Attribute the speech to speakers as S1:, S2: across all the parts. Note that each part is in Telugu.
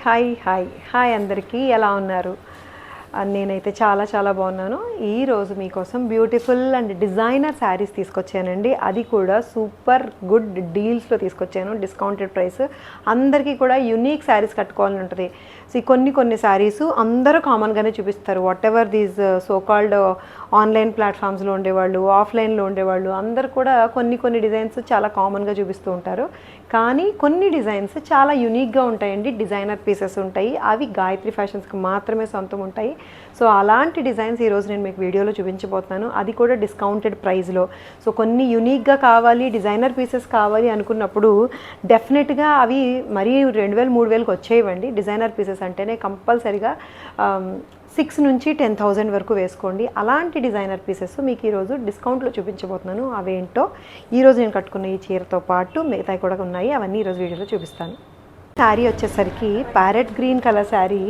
S1: హాయ్ హాయ్ హాయ్ అందరికీ ఎలా ఉన్నారు? నేనైతే చాలా చాలా బాగున్నాను. ఈరోజు మీకోసం బ్యూటిఫుల్ అండ్ డిజైనర్ శారీస్ తీసుకొచ్చానండి. అది కూడా సూపర్ గుడ్ డీల్స్లో తీసుకొచ్చాను. Discounted price. అందరికీ కూడా యూనిక్ శారీస్ కట్టుకోవాలని ఉంటుంది. సో కొన్ని శారీస్ అందరూ కామన్గానే చూపిస్తారు. Whatever these so called online ప్లాట్ఫామ్స్లో ఉండేవాళ్ళు, ఆఫ్లైన్లో ఉండేవాళ్ళు అందరూ కూడా కొన్ని డిజైన్స్ చాలా కామన్గా చూపిస్తూ ఉంటారు. కానీ కొన్ని డిజైన్స్ చాలా యూనిక్గా ఉంటాయండి. డిజైనర్ పీసెస్ ఉంటాయి. అవి గాయత్రి ఫ్యాషన్స్కి మాత్రమే సొంతం ఉంటాయి. సో అలాంటి డిజైన్స్ ఈరోజు నేను మీకు వీడియోలో చూపించబోతున్నాను. అది కూడా డిస్కౌంటెడ్ ప్రైస్లో. సో కొన్ని యూనిక్గా కావాలి, డిజైనర్ పీసెస్ కావాలి అనుకున్నప్పుడు డెఫినెట్గా అవి మరీ 2000 3000కి వచ్చేయండి. డిజైనర్ పీసెస్ అంటేనే కంపల్సరిగా 6 నుంచి 10,000 వరకు వేసుకోండి. అలాంటి డిజైనర్ పీసెస్ మీకు ఈరోజు డిస్కౌంట్లో చూపించబోతున్నాను. అవేంటో ఈరోజు నేను కట్టుకున్న ఈ చీరతో పాటు మిగతాయి కూడా ఉన్నాయి. అవన్నీ ఈరోజు వీడియోలో చూపిస్తాను. శారీ వచ్చేసరికి ప్యారెట్ గ్రీన్ కలర్ శారీ.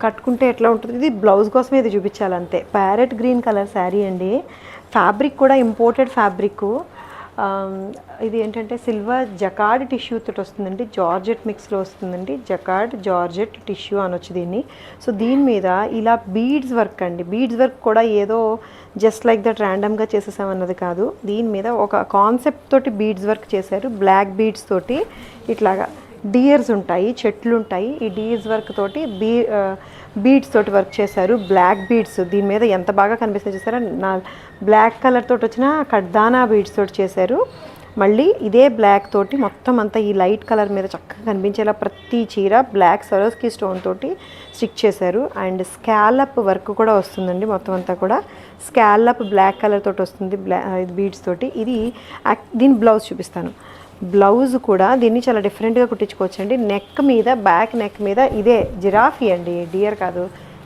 S1: కట్టుకుంటే ఎట్లా ఉంటుంది, ఇది బ్లౌజ్ కోసమే ఇది చూపించాలంతే. ప్యారెట్ గ్రీన్ కలర్ శారీ అండి. ఫ్యాబ్రిక్ కూడా ఇంపోర్టెడ్ ఫ్యాబ్రిక్. ఇది ఏంటంటే సిల్వర్ జకార్డ్ టిష్యూ తోటి వస్తుందండి. జార్జెట్ మిక్స్లో వస్తుందండి. జకార్డ్ జార్జెట్ టిష్యూ అనొచ్చు దీన్ని. సో దీని మీద ఇలా బీడ్స్ వర్క్ అండి. బీడ్స్ వర్క్ కూడా ఏదో జస్ట్ లైక్ దట్ ర్యాండమ్గా చేసేసామన్నది కాదు. దీని మీద ఒక కాన్సెప్ట్ తోటి బీడ్స్ వర్క్ చేశారు. బ్లాక్ బీడ్స్ తోటి ఇట్లాగా డియర్స్ ఉంటాయి, చెట్లు ఉంటాయి. ఈ డియర్స్ వర్క్ తోటి బీడ్స్ తోటి వర్క్ చేశారు. బ్లాక్ బీడ్స్ దీని మీద ఎంత బాగా కనిపిస్తుంది చూసారా. బ్లాక్ కలర్ తోటి వచ్చిన కడ్దానా బీడ్స్ తోటి చేశారు. మళ్ళీ ఇదే బ్లాక్ తోటి మొత్తం అంతా ఈ లైట్ కలర్ మీద చక్కగా కనిపించేలా ప్రతి చీర బ్లాక్ సరోస్కి స్టోన్ తోటి స్టిక్ చేశారు. అండ్ స్కాలప్ వర్క్ కూడా వస్తుందండి. మొత్తం అంతా కూడా స్కాలప్ బ్లాక్ కలర్ తోటి వస్తుంది బీడ్స్ తోటి. ఇది దీని బ్లౌజ్ చూపిస్తాను. బ్లౌజ్ కూడా దీన్ని చాలా డిఫరెంట్గా కుట్టించుకోవచ్చండి. నెక్ మీద, బ్యాక్ నెక్ మీద ఇదే జిరాఫీ అండి, డియర్ కాదు,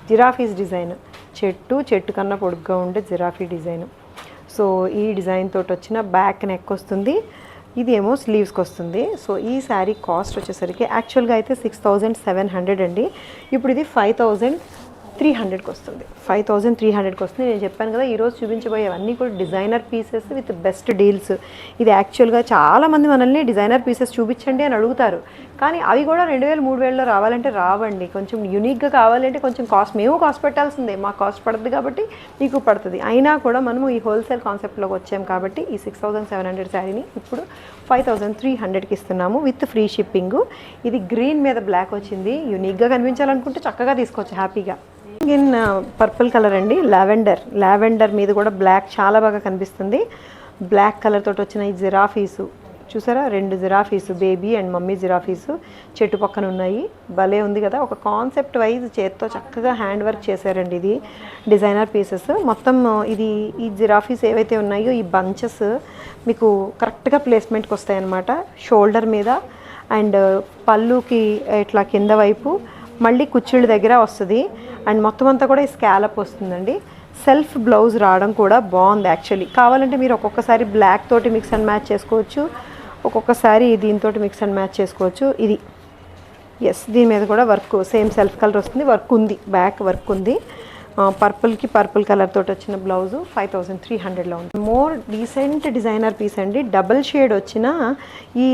S1: జిరాఫీస్ డిజైన్. చెట్టు కన్నా పొడుగ్గా ఉండే జిరాఫీ డిజైన్. సో ఈ డిజైన్ తోటి వచ్చిన బ్యాక్ నెక్ వస్తుంది. ఇదేమో స్లీవ్స్కి వస్తుంది. సో ఈ శారీ కాస్ట్ వచ్చేసరికి యాక్చువల్గా అయితే 6700 అండి. ఇప్పుడు ఇది 5300కి వస్తుంది. 5300కి వస్తుంది. నేను చెప్పాను కదా ఈరోజు చూపించబోయేవన్నీ కూడా designer pieces with best deals. ఇది యాక్చువల్గా చాలామంది మనల్ని డిజైనర్ పీసెస్ చూపించండి అని అడుగుతారు. కానీ అవి కూడా 2000 3000లో రావాలంటే రావండి. కొంచెం యూనిక్గా కావాలంటే కొంచెం కాస్ట్, మేము కాస్ట్ పెట్టాల్సిందే. మాకు కాస్ట్ పడుతుంది కాబట్టి మీకు పడుతుంది. అయినా కూడా మనము ఈ హోల్సేల్ కాన్సెప్ట్లోకి వచ్చాం కాబట్టి ఈ 6700 శారీని ఇప్పుడు 5300కి ఇస్తున్నాము విత్ ఫ్రీ షిప్పింగ్. ఇది గ్రీన్ మీద బ్లాక్ వచ్చింది. యూనిక్గా కనిపించాలనుకుంటే చక్కగా తీసుకోవచ్చు హ్యాపీగా. ఇన్ పర్పుల్ కలర్ అండి. లావెండర్ మీద కూడా బ్లాక్ చాలా బాగా కనిపిస్తుంది. బ్లాక్ కలర్ తోటి వచ్చిన ఈ జిరాఫీసు చూసారా, 2 జిరాఫీసు, బేబీ అండ్ మమ్మీ జిరాఫీసు చెట్టు పక్కన ఉన్నాయి. భలే ఉంది కదా. ఒక కాన్సెప్ట్ వైజ్ చేత్తో చక్కగా హ్యాండ్ వర్క్ చేశారండి. ఇది డిజైనర్ పీసెస్ మొత్తం. ఇది ఈ జిరాఫీస్ ఏవైతే ఉన్నాయో ఈ బంచెస్ మీకు కరెక్ట్గా ప్లేస్మెంట్కి వస్తాయన్నమాట. షోల్డర్ మీద అండ్ పళ్ళుకి ఇట్లా కింద వైపు, మళ్ళీ కుచ్చిళ్ళ దగ్గర వస్తుంది. అండ్ మొత్తం అంతా కూడా ఈ స్కాలప్ వస్తుందండి. సెల్ఫ్ బ్లౌజ్ రావడం కూడా బాగుంది యాక్చువల్లీ. కావాలంటే మీరు ఒక్కొక్కసారి బ్లాక్ తోటి మిక్స్ అండ్ మ్యాచ్ చేసుకోవచ్చు, ఒక్కొక్కసారి దీంతో మిక్స్ అండ్ మ్యాచ్ చేసుకోవచ్చు. ఇది దీని మీద కూడా వర్క్ సేమ్ సెల్ఫ్ కలర్ వస్తుంది. వర్క్ ఉంది, బ్యాక్ వర్క్ ఉంది. పర్పుల్కి పర్పుల్ కలర్ తోటి వచ్చిన బ్లౌజు 5300లో ఉంది. మోర్ డీసెంట్ డిజైనర్ పీస్ అండి. డబుల్ షేడ్ వచ్చిన ఈ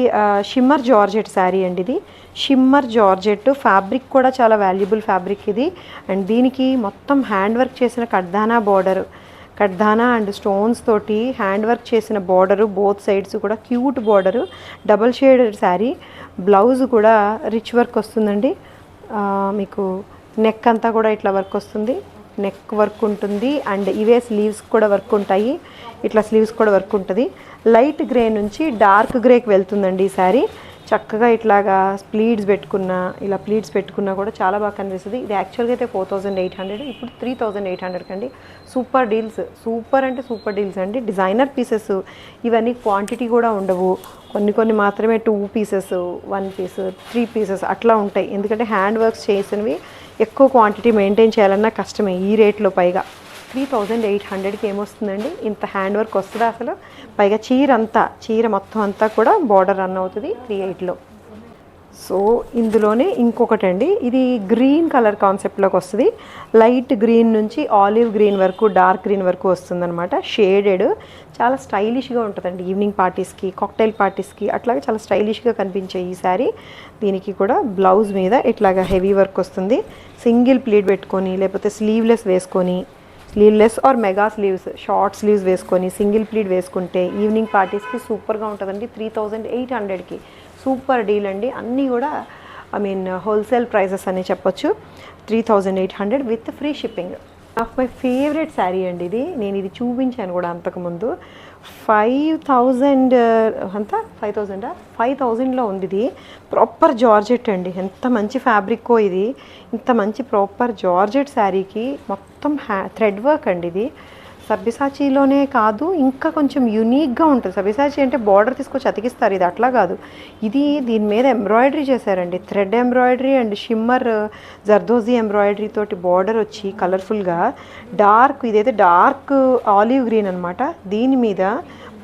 S1: షిమ్మర్ జార్జెట్ శారీ అండి. ఇది షిమ్మర్ జార్జెట్ ఫ్యాబ్రిక్ కూడా చాలా వాల్యుబుల్ ఫ్యాబ్రిక్ ఇది. అండ్ దీనికి మొత్తం హ్యాండ్ వర్క్ చేసిన కడ్దానా అండ్ స్టోన్స్ తోటి హ్యాండ్ వర్క్ చేసిన బార్డరు, బోత్ సైడ్స్ కూడా cute border. Double shaded sari. Blouse కూడా రిచ్ వర్క్ వస్తుందండి. మీకు నెక్ అంతా కూడా ఇట్లా వర్క్ వస్తుంది. నెక్ వర్క్ ఉంటుంది. అండ్ ఇవే స్లీవ్స్ కూడా వర్క్ ఉంటాయి. ఇట్లా స్లీవ్స్ కూడా వర్క్ ఉంటుంది. లైట్ గ్రే నుంచి డార్క్ గ్రేకి వెళ్తుందండి ఈ శారీ. చక్కగా ఇట్లాగా ప్లీట్స్ పెట్టుకున్నా కూడా చాలా బాగా కనిపిస్తుంది. ఇది యాక్చువల్గా అయితే 4800, ఇప్పుడు 3800 అండి. సూపర్ డీల్స్, సూపర్ అంటే సూపర్ డీల్స్ అండి. డిజైనర్ పీసెస్ ఇవన్నీ క్వాంటిటీ కూడా ఉండవు. కొన్ని మాత్రమే 2 పీసెస్, 1 పీస్, 3 పీసెస్ అట్లా ఉంటాయి. ఎందుకంటే హ్యాండ్ వర్క్స్ చేసినవి ఎక్కువ క్వాంటిటీ మెయింటైన్ చేయాలన్నా కష్టమే ఈ రేట్లో. పైగా 3800కి ఏమొస్తుందండి, ఇంత హ్యాండ్ వర్క్ వస్తుందా అసలు? పైగా చీర మొత్తం అంతా కూడా బార్డర్ రన్ అవుతుంది 38లో. సో ఇందులోనే ఇంకొకటండి, ఇది గ్రీన్ కలర్ కాన్సెప్ట్లోకి వస్తుంది. లైట్ గ్రీన్ నుంచి ఆలివ్ గ్రీన్ వరకు, డార్క్ గ్రీన్ వరకు వస్తుందన్నమాట. షేడెడ్, చాలా స్టైలిష్గా ఉంటుందండి ఈవినింగ్ పార్టీస్కి, కాక్టైల్ పార్టీస్కి అట్లాగే చాలా స్టైలిష్గా కనిపించే ఈ శారీ. దీనికి కూడా బ్లౌజ్ మీద ఇట్లాగా హెవీ వర్క్ వస్తుంది. సింగిల్ ప్లీట్ పెట్టుకొని లేకపోతే స్లీవ్లెస్ వేసుకొని, sleeveless or mega sleeves, short sleeves వేసుకొని సింగిల్ ప్లీట్ వేసుకుంటే ఈవినింగ్ పార్టీస్కి సూపర్గా ఉంటుందండి. 3800కి సూపర్ డీల్ అండి. అన్నీ కూడా హోల్సేల్ ప్రైజెస్ అని చెప్పొచ్చు. 3800 with free shipping. Of my favourite sari అండి ఇది. నేను ఇది చూపించాను కూడా అంతకుముందు. 5000 అంతా 5000లో ఉంది. ఇది ప్రాపర్ జార్జెట్ అండి. ఎంత మంచి ఫ్యాబ్రిక్కో ఇది. ఇంత మంచి ప్రాపర్ జార్జెట్ శారీకి మొత్తం థ్రెడ్ వర్క్ అండి. ఇది సబ్బిసాచీలోనే కాదు, ఇంకా కొంచెం యూనిక్గా ఉంటుంది. సబ్బిసాచీ అంటే బార్డర్ తీసుకొచ్చి అతికిస్తారు, ఇది అట్లా కాదు. ఇది దీని మీద ఎంబ్రాయిడరీ చేశారండి. Thread embroidery and shimmer zardozi embroidery తోటి బార్డర్ వచ్చి కలర్ఫుల్గా డార్క్, ఇదైతే డార్క్ ఆలివ్ గ్రీన్ అనమాట. దీని మీద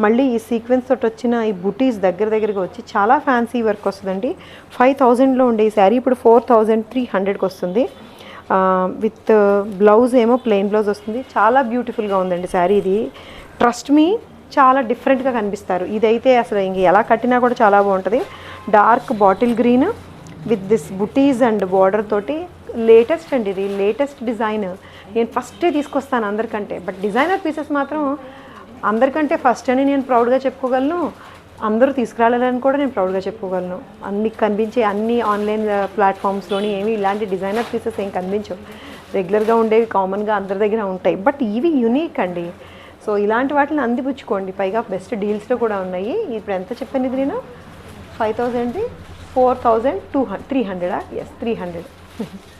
S1: మళ్ళీ ఈ సీక్వెన్స్ తోటి వచ్చిన ఈ బుటీస్ దగ్గరగా వచ్చి చాలా ఫ్యాన్సీ వర్క్ వస్తుందండి. 5000లో ఉండే ఈ శారీ ఇప్పుడు 4300కి వస్తుంది. విత్ బ్లౌజ్ ఏమో ప్లెయిన్ బ్లౌజ్ వస్తుంది. చాలా బ్యూటిఫుల్గా ఉందండి శారీ. ఇది ట్రస్ట్ మీ, చాలా డిఫరెంట్గా కనిపిస్తారు. ఇదైతే అసలు ఇంక ఎలా కట్టినా కూడా చాలా బాగుంటుంది. Dark bottle green with this buttis and border తోటి లేటెస్ట్ అండి. ఇది లేటెస్ట్ డిజైన్. నేను ఫస్టే తీసుకొస్తాను అందరికంటే, బట్ డిజైనర్ పీసెస్ మాత్రం అందరికంటే ఫస్ట్ అని నేను ప్రౌడ్గా చెప్పుకోగలను. అందరూ తీసుకురాలని కూడా నేను ప్రౌడ్గా చెప్పుకోగలను. అన్ని కనిపించే అన్ని ఆన్లైన్ ప్లాట్ఫామ్స్లోని ఏమి ఇలాంటి డిజైనర్ పీసెస్ ఏం కనిపించవు. రెగ్యులర్గా ఉండేవి కామన్గా అందరి దగ్గర ఉంటాయి, బట్ ఇవి యునీక్ అండి. సో ఇలాంటి వాటిని అందిపుచ్చుకోండి. పైగా బెస్ట్ డీల్స్లో కూడా ఉన్నాయి. ఇప్పుడు ఎంత చెప్పాను ఇది నేను? 5000ది 4300. ఎస్, 300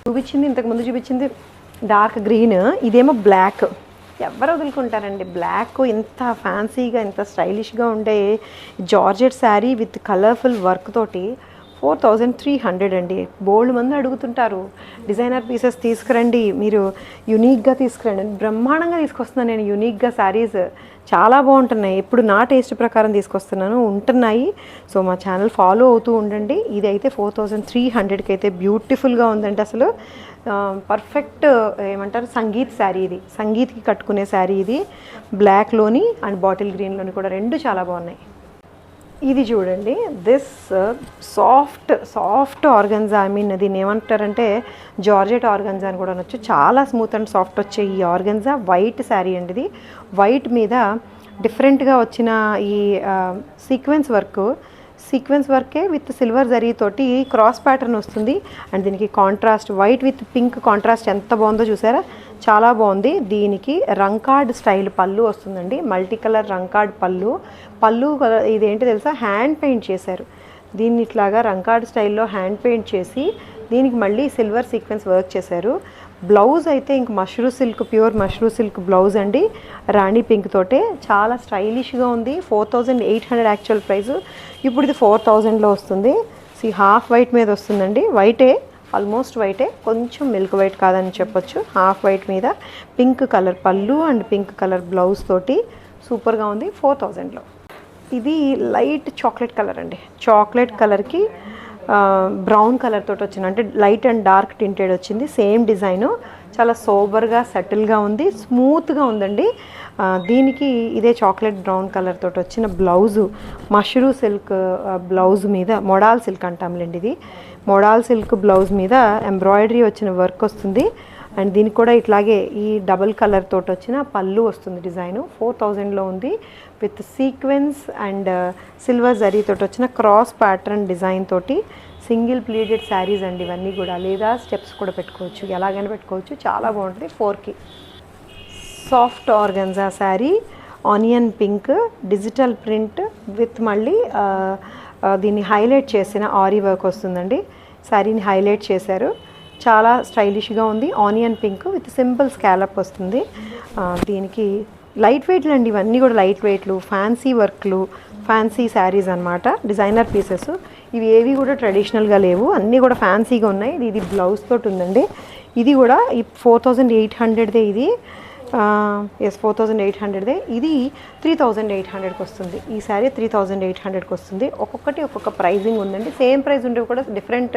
S1: చూపించింది. ఇంతకుముందు చూపించింది డార్క్ గ్రీన్, ఇదేమో బ్లాక్. ఎవరు వదులుకుంటారండి బ్లాక్? ఇంత ఫ్యాన్సీగా, ఇంత స్టైలిష్గా ఉండే georgette sari with colourful work తోటి 4300 అండి. బోల్డ్ మంది అడుగుతుంటారు డిజైనర్ పీసెస్ తీసుకురండి, మీరు యునీక్గా తీసుకురండి. బ్రహ్మాండంగా తీసుకొస్తున్నాను నేను యునీక్గా శారీస్. చాలా బాగుంటున్నాయి. ఇప్పుడు నా టేస్ట్ ప్రకారం తీసుకొస్తున్నాను, ఉంటున్నాయి. సో మా ఛానల్ ఫాలో అవుతూ ఉండండి. ఇదైతే 4300కి అయితే బ్యూటిఫుల్గా ఉందండి. అసలు పర్ఫెక్ట్ ఏమంటారు, సంగీత్ శారీ. ఇది సంగీత్కి కట్టుకునే శారీ. ఇది బ్లాక్లోని అండ్ బాటిల్ గ్రీన్లోని కూడా రెండు చాలా బాగున్నాయి. ఇది చూడండి, దిస్ సాఫ్ట్ ఆర్గన్జా. దీన్ని ఏమంటారంటే జార్జెట్ ఆర్గన్జా అని కూడా అనొచ్చు. చాలా స్మూత్ అండ్ సాఫ్ట్ వచ్చే ఈ ఆర్గన్జా వైట్ శారీ అండి. ఇది వైట్ మీద డిఫరెంట్గా వచ్చిన ఈ సీక్వెన్స్ వర్కే విత్ సిల్వర్ జరీ తోటి క్రాస్ ప్యాటర్న్ వస్తుంది. అండ్ దీనికి contrast white with pink contrast ఎంత బాగుందో చూసారా, చాలా బాగుంది. దీనికి రంకార్డ్ స్టైల్ పళ్ళు వస్తుందండి. మల్టీ కలర్ రంకార్డ్ పళ్ళు ఇదేంటి తెలుసా, హ్యాండ్ పెయింట్ చేశారు. దీన్ని ఇట్లాగా రంకార్డ్ స్టైల్లో హ్యాండ్ పెయింట్ చేసి దీనికి మళ్ళీ సిల్వర్ సీక్వెన్స్ వర్క్ చేశారు. బ్లౌజ్ అయితే ఇంక ప్యూర్ మష్రూ సిల్క్ బ్లౌజ్ అండి, రాణి పింక్ తోటే. చాలా స్టైలిష్గా ఉంది. 4800 యాక్చువల్ ప్రైస్, ఇప్పుడు ఇది 4000లో వస్తుంది. హాఫ్ వైట్ మీద వస్తుందండి. వైటే, ఆల్మోస్ట్ వైటే, కొంచెం మిల్క్ వైట్ కాదని చెప్పొచ్చు. హాఫ్ వైట్ మీద పింక్ కలర్ పళ్ళు అండ్ పింక్ కలర్ బ్లౌజ్ తోటి సూపర్గా ఉంది 4000లో. ఇది లైట్ చాక్లెట్ కలర్ అండి. చాక్లెట్ కలర్కి బ్రౌన్ కలర్ తోటి వచ్చింది, అంటే లైట్ అండ్ డార్క్ టింటెడ్ వచ్చింది. సేమ్ డిజైను, చాలా సోబర్గా సెటిల్గా ఉంది, స్మూత్గా ఉందండి. దీనికి ఇదే చాక్లెట్ బ్రౌన్ కలర్ తోటి వచ్చిన బ్లౌజు మష్రూ సిల్క్ బ్లౌజ్ మీద, మోడాల్ సిల్క్ అంటాంలేండి. ఇది మోడాల్ సిల్క్ బ్లౌజ్ మీద ఎంబ్రాయిడరీ వచ్చిన వర్క్ వస్తుంది. అండ్ దీనికి కూడా ఇట్లాగే ఈ డబుల్ కలర్ తోటి వచ్చిన పళ్ళు వస్తుంది. డిజైను 4000లో ఉంది with sequence and silver zari తోటి వచ్చిన క్రాస్ ప్యాటర్న్ డిజైన్ తోటి. సింగిల్ ప్లీటెడ్ శారీస్ అండి ఇవన్నీ కూడా, లేదా స్టెప్స్ కూడా పెట్టుకోవచ్చు, ఎలాగైనా పెట్టుకోవచ్చు. చాలా బాగుంటుంది. 4కి soft organza sari, onion pink digital print with మళ్ళీ దీన్ని హైలైట్ చేసిన ఆరీ వర్క్ వస్తుందండి. శారీని హైలైట్ చేశారు, చాలా స్టైలిష్గా ఉంది. Onion pink with simple scallop వస్తుంది. దీనికి లైట్ వెయిట్లు అండి ఇవన్నీ కూడా, లైట్ వెయిట్లు, ఫ్యాన్సీ వర్క్లు, ఫ్యాన్సీ శారీస్ అనమాట, డిజైనర్ పీసెస్. ఇవి ఏవి కూడా ట్రెడిషనల్గా లేవు, అన్నీ కూడా ఫ్యాన్సీగా ఉన్నాయి. ఇది బ్లౌజ్ తోటి ఉందండి. ఇది కూడా ఈ 4800దే. ఇది ఎస్ 4800దే. ఇది 3800కి వస్తుంది. ఈ శారీ 3800కి వస్తుంది. ఒక్కొక్కటి ఒక్కొక్క ప్రైజింగ్ ఉందండి. సేమ్ ప్రైస్ ఉండేవి కూడా డిఫరెంట్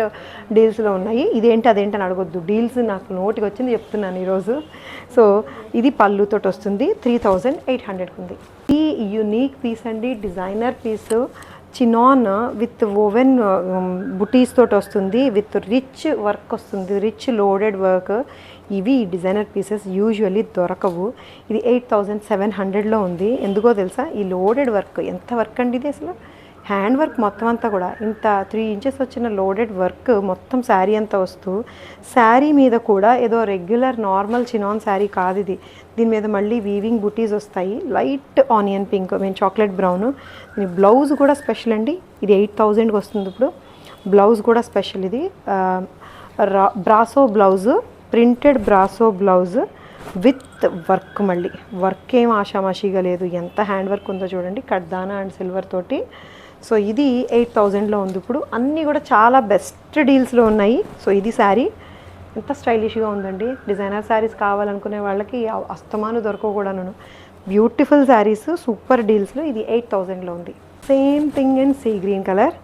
S1: డీల్స్లో ఉన్నాయి. ఇదేంటి అదేంటి అని అడగొద్దు, డీల్స్ నాకు నోటికి వచ్చింది చెప్తున్నాను ఈరోజు. సో ఇది పళ్ళుతో వస్తుంది, 3800కి ఉంది. ఈ యూనిక్ పీస్ అండి, designer piece, chinon with woven బుటీస్ తోటి వస్తుంది, విత్ రిచ్ వర్క్ వస్తుంది, రిచ్ లోడెడ్ వర్క్. ఇవి డిజైనర్ పీసెస్ యూజువల్లీ దొరకవు. ఇది 8700లో ఉంది. ఎందుకో తెలుసా? ఈ లోడెడ్ వర్క్, ఎంత వర్క్ అండి ఇది అసలు, హ్యాండ్ వర్క్ మొత్తం అంతా కూడా. ఇంత 3 ఇంచెస్ వచ్చిన లోడెడ్ వర్క్ మొత్తం శారీ అంతా వస్తూ, శారీ మీద కూడా ఏదో రెగ్యులర్ నార్మల్ చినాన్ శారీ కాదు ఇది. దీని మీద మళ్ళీ వీవింగ్ బుటీస్ వస్తాయి, light onion pink, chocolate brown. దీని బ్లౌజ్ కూడా స్పెషల్ అండి. ఇది 8000కి వస్తుంది. ఇప్పుడు బ్లౌజ్ కూడా స్పెషల్. ఇది brasso blouse, printed brasso blouse with work. మళ్ళీ వర్క్ ఏం ఆషామాషిగా లేదు, ఎంత హ్యాండ్ వర్క్ ఉందో చూడండి, కడ్దానా అండ్ సిల్వర్ తోటి. సో ఇది 8000లో ఉంది. ఇప్పుడు అన్నీ కూడా చాలా బెస్ట్ డీల్స్లో ఉన్నాయి. సో ఇది శారీ ఎంత స్టైలిష్గా ఉందండి. డిజైనర్ శారీస్ కావాలనుకునే వాళ్ళకి అస్తమాను దొరకకూడను, బ్యూటిఫుల్ శారీస్, సూపర్ డీల్స్లో. ఇది 8000లో ఉంది. Same thing and sea green colour,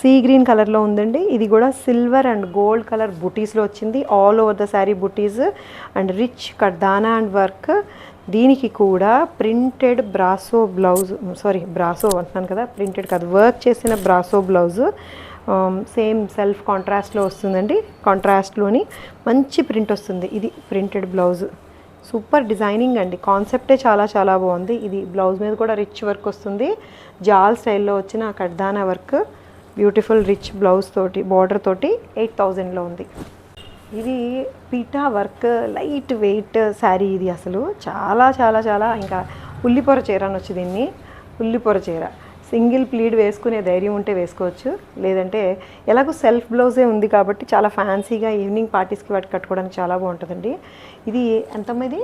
S1: sea green కలర్లో ఉందండి. ఇది కూడా సిల్వర్ అండ్ గోల్డ్ కలర్ బుటీస్లో వచ్చింది, all over the sari buttis and rich కడ్దానా and work. దీనికి కూడా printed brasso blouse, sorry brasso అంటున్నాను కదా, ప్రింటెడ్ కాదు, వర్క్ చేసిన బ్రాసో బ్లౌజ్. సేమ్ సెల్ఫ్ కాంట్రాస్ట్లో వస్తుందండి, కాంట్రాస్ట్లోని మంచి ప్రింట్ వస్తుంది. ఇది ప్రింటెడ్ బ్లౌజ్, సూపర్ డిజైనింగ్ అండి, కాన్సెప్టే చాలా చాలా బాగుంది. ఇది బ్లౌజ్ మీద కూడా రిచ్ వర్క్ వస్తుంది, జాల్ స్టైల్లో వచ్చిన కడ్దానా వర్క్, బ్యూటిఫుల్ రిచ్ బ్లౌజ్ తోటి, బార్డర్ తోటి 8000లో ఉంది. ఇది PETA work light weight sari. ఇది అసలు చాలా చాలా చాలా, ఇంకా ఉల్లిపొర చీర అనొచ్చు దీన్ని. ఉల్లిపొర చీర సింగిల్ ప్లీడ్ వేసుకునే ధైర్యం ఉంటే వేసుకోవచ్చు, లేదంటే ఎలాగో సెల్ఫ్ బ్లౌజే ఉంది కాబట్టి చాలా ఫ్యాన్సీగా ఈవినింగ్ పార్టీస్కి వాటి కట్టుకోవడానికి చాలా బాగుంటుందండి. ఇది ఎంతమ్మా? ఇది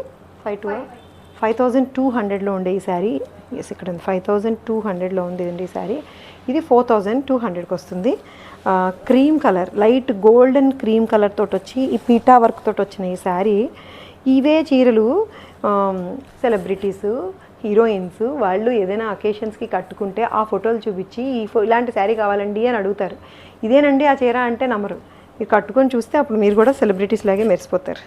S1: 5200లో ఉండే ఈ శారీ. ఎస్ ఇక్కడ ఉంది, 5200లో ఉంది ఈ శారీ. ఇది 4200కి వస్తుంది. Cream colour, light golden cream colour తోటి వచ్చి ఈ పీటా వర్క్ తోటి వచ్చిన ఈ శారీ. ఇవే చీరలు సెలబ్రిటీస్, హీరోయిన్స్ వాళ్ళు ఏదైనా అకేషన్స్కి కట్టుకుంటే ఆ ఫోటోలు చూపించి ఇలాంటి శారీ కావాలండి అని అడుగుతారు. ఇదేనండి ఆ చీర అంటే నమ్మరు. మీరు కట్టుకొని చూస్తే అప్పుడు మీరు కూడా సెలబ్రిటీస్ లాగే మెరిసిపోతారు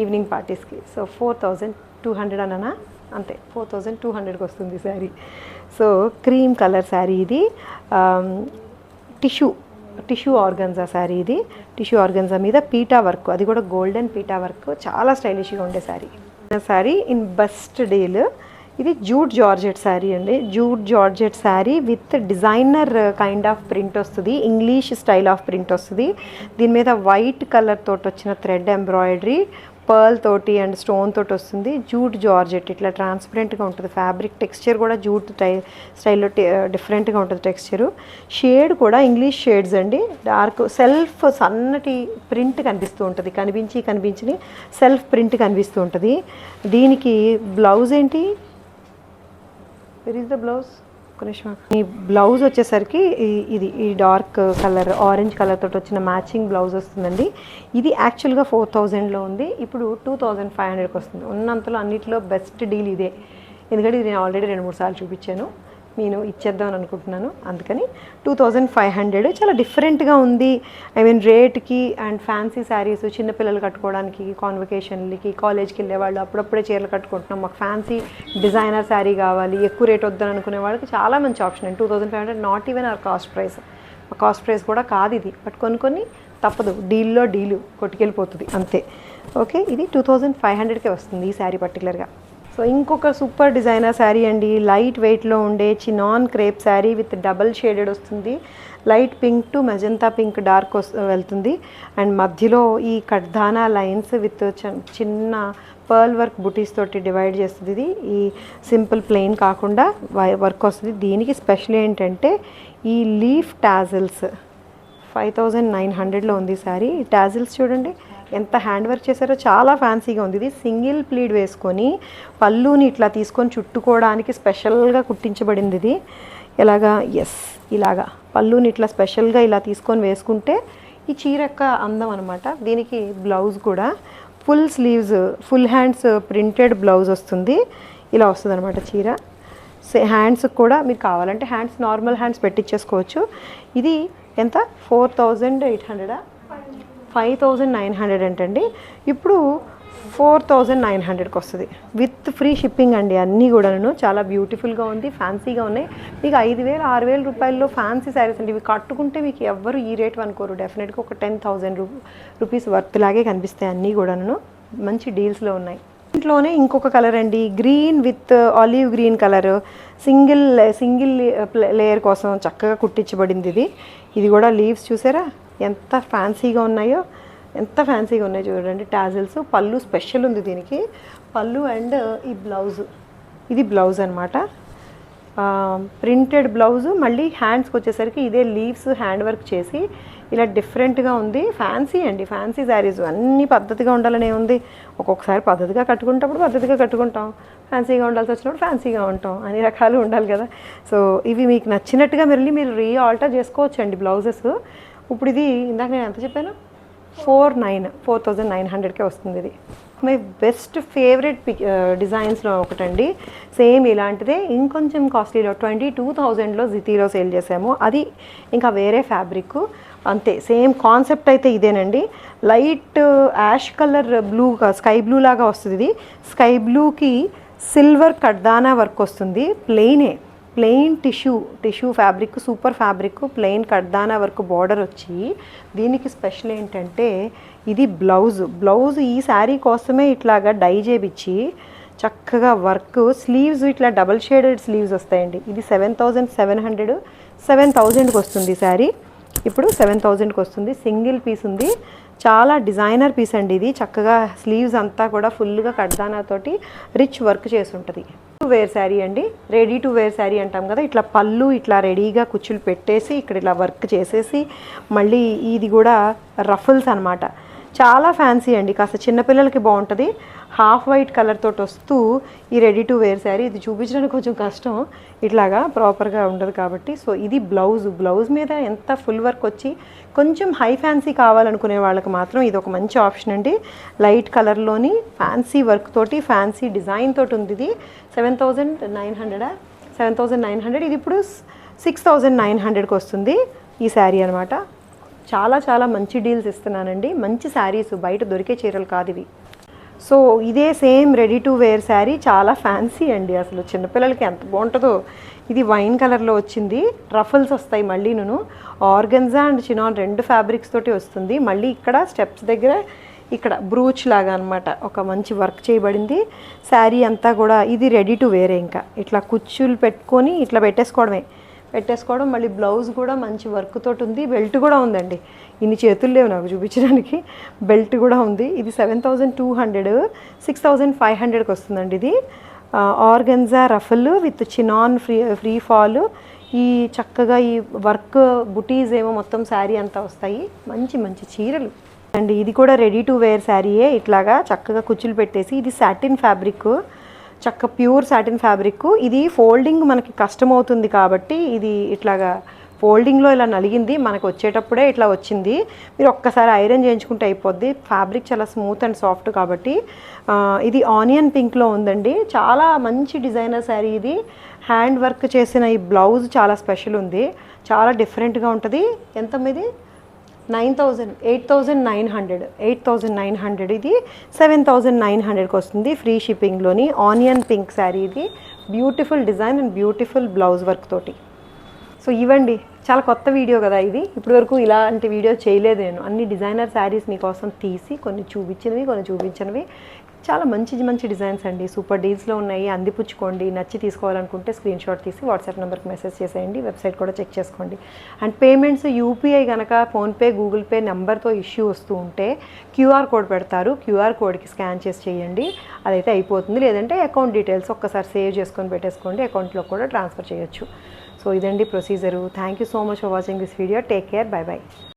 S1: ఈవినింగ్ పార్టీస్కి. సో 4200 అన్నా, అంతే 4200కి వస్తుంది sari. So cream colour sari ఇది. టిష్యూ ఆర్గన్జా శారీ ఇది. టిష్యూ ఆర్గన్జా మీద పీటా వర్క్, అది కూడా గోల్డెన్ పీటా వర్క్, చాలా స్టైలిష్గా ఉండే శారీ ఇన్ బెస్ట్ డీల్. ఇది జూట్ జార్జెట్ శారీ అండి, jute georgette sari with designer kind of print వస్తుంది, ఇంగ్లీష్ స్టైల్ ఆఫ్ ప్రింట్ వస్తుంది. దీని మీద వైట్ కలర్ తోటి వచ్చిన థ్రెడ్ ఎంబ్రాయిడరీ, పర్ల్ తోటి అండ్ స్టోన్ తోటి వస్తుంది. జూట్ జార్జెట్ ఇట్లా ట్రాన్స్పరెంట్గా ఉంటుంది, ఫ్యాబ్రిక్ టెక్స్చర్ కూడా జూట్ స్టైల్లో డిఫరెంట్గా ఉంటుంది టెక్స్చరు. షేడ్ కూడా ఇంగ్లీష్ షేడ్స్ అండి, డార్క్ సెల్ఫ్ సన్నటి ప్రింట్ కనిపిస్తూ ఉంటుంది, కనిపించి సెల్ఫ్ ప్రింట్ కనిపిస్తూ ఉంటుంది. దీనికి బ్లౌజ్ ఏంటి, వెర్ ఈస్ ద బ్లౌజ్, ఈ బ్లౌజ్ వచ్చేసరికి ఈ డార్క్ కలర్, ఆరెంజ్ కలర్ తోటి వచ్చిన మ్యాచింగ్ బ్లౌజ్ వస్తుందండి. ఇది యాక్చువల్గా 4000లో ఉంది, ఇప్పుడు 2500కి వస్తుంది. ఉన్నంతలో అన్నింటిలో బెస్ట్ డీల్ ఇదే, ఎందుకంటే ఇది నేను ఆల్రెడీ 2-3 సార్లు చూపించాను, నేను ఇచ్చేద్దామని అనుకుంటున్నాను. అందుకని 2500 చాలా డిఫరెంట్గా ఉంది. ఐ మీన్ రేట్కి అండ్ ఫ్యాన్సీ శారీస్ చిన్నపిల్లలు కట్టుకోవడానికి, కాన్వకేషన్లకి, కాలేజ్కి వెళ్ళే వాళ్ళు అప్పుడప్పుడే చీరలు కట్టుకుంటున్నాం, మాకు ఫ్యాన్సీ డిజైనర్ శారీ కావాలి, ఎక్కువ రేట్ వద్దని అనుకునే వాళ్ళకి చాలా మంచి ఆప్షన్ అండి. 2500 not even hour cost price కూడా కాదు ఇది, బట్ కొన్ని తప్పదు, డీల్లో డీలు కొట్టుకెళ్ళిపోతుంది అంతే. ఓకే, ఇది 2500కే వస్తుంది ఈ శారీ పర్టికులర్గా. సో ఇంకొక సూపర్ డిజైనర్ శారీ అండి, లైట్ వెయిట్లో ఉండే chinon crepe sari with double shaded వస్తుంది. Light pink to magenta pink dark వెళ్తుంది అండ్ మధ్యలో ఈ కడ్దానా లైన్స్ విత్ చిన్న పర్ల్ వర్క్ బుటీస్ తోటి డివైడ్ చేస్తుంది. ఇది ఈ సింపుల్ ప్లెయిన్ కాకుండా వర్క్ వస్తుంది. దీనికి స్పెషల్ ఏంటంటే ఈ లీఫ్ టాజిల్స్ 5900లో ఉంది శారీ. టాజిల్స్ చూడండి ఎంత హ్యాండ్ వర్క్ చేశారో, చాలా ఫ్యాన్సీగా ఉంది. ఇది సింగిల్ ప్లీడ్ వేసుకొని పళ్ళుని ఇట్లా తీసుకొని చుట్టుకోవడానికి స్పెషల్గా కుట్టించబడింది ఇది. ఎలాగా, ఇలాగా పళ్ళుని ఇట్లా స్పెషల్గా ఇలా తీసుకొని వేసుకుంటే ఈ చీర యొక్క అందం అనమాట. దీనికి బ్లౌజ్ కూడా full sleeves, full hands printed blouse వస్తుంది. ఇలా వస్తుంది అనమాట చీర. హ్యాండ్స్ కూడా మీకు కావాలంటే హ్యాండ్స్ నార్మల్ హ్యాండ్స్ పెట్టించేసుకోవచ్చు. ఇది ఎంత 4800, 5900 అంటండి. ఇప్పుడు 4900కి వస్తుంది విత్ ఫ్రీ షిప్పింగ్ అండి. అన్నీ కూడాను చాలా బ్యూటిఫుల్గా ఉంది, ఫ్యాన్సీగా ఉన్నాయి. మీకు 5000, 6000 రూపాయల్లో ఫ్యాన్సీ శారీస్ అండి. ఇవి కట్టుకుంటే మీకు ఎవ్వరు ఈ రేట్ అనుకోరు. డెఫినెట్గా ఒక 10,000 రూపీస్ వర్త్ లాగే కనిపిస్తాయి. అన్నీ కూడాను మంచి డీల్స్లో ఉన్నాయి. ఇంట్లోనే ఇంకొక కలర్ అండి, green with olive green colour, single layer కోసం చక్కగా కుట్టించబడింది. ఇది కూడా లీవ్స్ చూసారా ఎంత ఫ్యాన్సీగా ఉన్నాయో, ఎంత ఫ్యాన్సీగా ఉన్నాయో చూడండి. టాజిల్స్, పళ్ళు స్పెషల్ ఉంది దీనికి. పళ్ళు అండ్ ఈ బ్లౌజ్, ఇది బ్లౌజ్ అనమాట. Printed blouse. మళ్ళీ హ్యాండ్స్కి వచ్చేసరికి ఇదే లీవ్స్ హ్యాండ్ వర్క్ చేసి ఇలా డిఫరెంట్గా ఉంది. ఫ్యాన్సీ అండి, ఫ్యాన్సీ శారీస్ అన్నీ పద్ధతిగా ఉండాలనే ఉంది. ఒక్కొక్కసారి పద్ధతిగా కట్టుకుంటప్పుడు పద్ధతిగా కట్టుకుంటాం, ఫ్యాన్సీగా ఉండాల్సి వచ్చినప్పుడు ఫ్యాన్సీగా ఉంటాం. అన్ని రకాలు ఉండాలి కదా. సో ఇవి మీకు నచ్చినట్టుగా మీరు రీఆల్టర్ చేసుకోవచ్చు అండి బ్లౌజెస్. ఇప్పుడు ఇది ఇందాక నేను ఎంత చెప్పాను, 4900కే వస్తుంది. ఇది మై బెస్ట్ ఫేవరెట్ డిజైన్స్లో ఒకటండి. సేమ్ ఇలాంటిదే ఇంకొంచెం కాస్ట్లీలో 22,000లో జితీలో సేల్ చేసాము. అది ఇంకా వేరే ఫ్యాబ్రిక్, అంతే సేమ్ కాన్సెప్ట్ అయితే ఇదేనండి. Light ash colour blue, sky blue లాగా వస్తుంది. ఇది స్కై బ్లూకి సిల్వర్ కడ్దానా వర్క్ వస్తుంది. Plain tissue fabric, super fabric, plain కడ్దానా వర్క్ బార్డర్ వచ్చి, దీనికి స్పెషల్ ఏంటంటే ఇది బ్లౌజ్ ఈ శారీ కోసమే ఇట్లాగా డై చేపించి చక్కగా వర్క్. స్లీవ్స్ ఇట్లా డబల్ షేడెడ్ స్లీవ్స్ వస్తాయండి. ఇది 7,700, 7,000కి వస్తుంది శారీ. ఇప్పుడు 7,000కి వస్తుంది. సింగిల్ పీస్ ఉంది, చాలా డిజైనర్ పీస్ అండి. ఇది చక్కగా స్లీవ్స్ అంతా కూడా ఫుల్గా కడ్దానాతోటి రిచ్ వర్క్ చేసి ఉంటుంది. వేర్ శారీ అండి, రెడీ టు వేర్ శారీ అంటాం కదా. ఇట్లా పళ్ళు ఇట్లా రెడీగా కుచ్చులు పెట్టేసి ఇక్కడ ఇలా వర్క్ చేసేసి, మళ్ళీ ఇది కూడా రఫుల్స్ అనమాట. చాలా ఫ్యాన్సీ అండి, కాస్త చిన్నపిల్లలకి బాగుంటుంది. హాఫ్ వైట్ కలర్ తోటి వస్తూ ఈ రెడీ టు వేర్ శారీ. ఇది చూపించడానికి కొంచెం కష్టం, ఇట్లాగా ప్రాపర్గా ఉండదు కాబట్టి. సో ఇది బ్లౌజ్ మీద ఎంత ఫుల్ వర్క్ వచ్చి, కొంచెం హై ఫ్యాన్సీ కావాలనుకునే వాళ్ళకి మాత్రం ఇది ఒక మంచి ఆప్షన్ అండి. లైట్ కలర్లోని ఫ్యాన్సీ వర్క్ తోటి, ఫ్యాన్సీ డిజైన్ తోటి ఉంది. ఇది 7,900. ఇది ఇప్పుడు 6,900కి వస్తుంది ఈ శారీ అనమాట. చాలా మంచి డీల్స్ ఇస్తున్నానండి. మంచి శారీస్, బయట దొరికే చీరలు కాదు ఇవి. సో ఇదే same ready to wear sari, చాలా ఫ్యాన్సీ అండి. అసలు చిన్నపిల్లలకి ఎంత బాగుంటుందో. ఇది వైన్ కలర్లో వచ్చింది, రఫల్స్ వస్తాయి. మళ్ళీ నేను ఆర్గన్జా అండ్ చినాన్ 2 ఫ్యాబ్రిక్స్ తోటి వస్తుంది. మళ్ళీ ఇక్కడ స్టెప్స్ దగ్గర ఇక్కడ బ్రూచ్ లాగా అనమాట ఒక మంచి వర్క్ చేయబడింది. శారీ అంతా కూడా ఇది రెడీ టు వేరే. ఇంకా ఇట్లా కుచ్చులు పెట్టుకొని ఇట్లా పెట్టేసుకోవడం. మళ్ళీ బ్లౌజ్ కూడా మంచి వర్క్ తోటి ఉంది. బెల్ట్ కూడా ఉందండి. ఇన్ని చేతులు లేవు నాకు చూపించడానికి, బెల్ట్ కూడా ఉంది. ఇది 7,200, 6,500కి వస్తుందండి. ఇది organza ruffle with chinon free fall. ఈ చక్కగా ఈ వర్క్ బుటీస్ ఏమో మొత్తం శారీ అంతా వస్తాయి. మంచి చీరలు అండి. ఇది కూడా రెడీ టు వేర్ శారీయే. ఇట్లాగా చక్కగా కుచ్చులు పెట్టేసి, ఇది సాటిన్ ఫ్యాబ్రిక్, చక్క ప్యూర్ సాటిన్ ఫ్యాబ్రిక్. ఇది ఫోల్డింగ్ మనకి కష్టం అవుతుంది కాబట్టి ఇది ఇట్లాగా ఫోల్డింగ్లో ఇలా నలిగింది. మనకు వచ్చేటప్పుడే ఇట్లా వచ్చింది. మీరు ఒక్కసారి ఐరన్ చేయించుకుంటే అయిపోద్ది. ఫ్యాబ్రిక్ చాలా స్మూత్ అండ్ సాఫ్ట్ కాబట్టి. ఇది ఆనియన్ పింక్లో ఉందండి. చాలా మంచి డిజైనర్ శారీ ఇది. హ్యాండ్ వర్క్ చేసిన ఈ బ్లౌజ్ చాలా స్పెషల్ ఉంది, చాలా డిఫరెంట్గా ఉంటుంది. ఎంత మీది 8,900. ఇది 7,900కి వస్తుంది ఫ్రీ షిప్పింగ్లోని. ఆనియన్ పింక్ శారీ ఇది. Beautiful design and beautiful blouse work తోటి. సో ఇవ్వండి, చాలా కొత్త వీడియో కదా ఇది. ఇప్పటివరకు ఇలాంటి వీడియో చేయలేదు నేను. అన్ని డిజైనర్ శారీస్ మీకోసం తీసి కొన్ని చూపించినవి చాలా మంచి డిజైన్స్ అండి. సూపర్ డీల్స్లో ఉన్నాయి. అందిపుచ్చుకోండి. నచ్చి తీసుకోవాలనుకుంటే స్క్రీన్ షాట్ తీసి వాట్సాప్ నెంబర్కి మెసేజ్ చేసేయండి. వెబ్సైట్ కూడా చెక్ చేసుకోండి. అండ్ పేమెంట్స్ యూపీఐ కనుక ఫోన్పే, గూగుల్ పే నెంబర్తో ఇష్యూ వస్తూ ఉంటే క్యూఆర్ కోడ్ పెడతారు. క్యూఆర్ కోడ్కి స్కాన్ చేసి చేయండి, అదైతే అయిపోతుంది. లేదంటే అకౌంట్ డీటెయిల్స్ ఒక్కసారి సేవ్ చేసుకొని పెట్టేసుకోండి, అకౌంట్లో కూడా ట్రాన్స్ఫర్ చేయొచ్చు. సో ఇదండి procedure. Thank you so much for watching this video. Take care. By.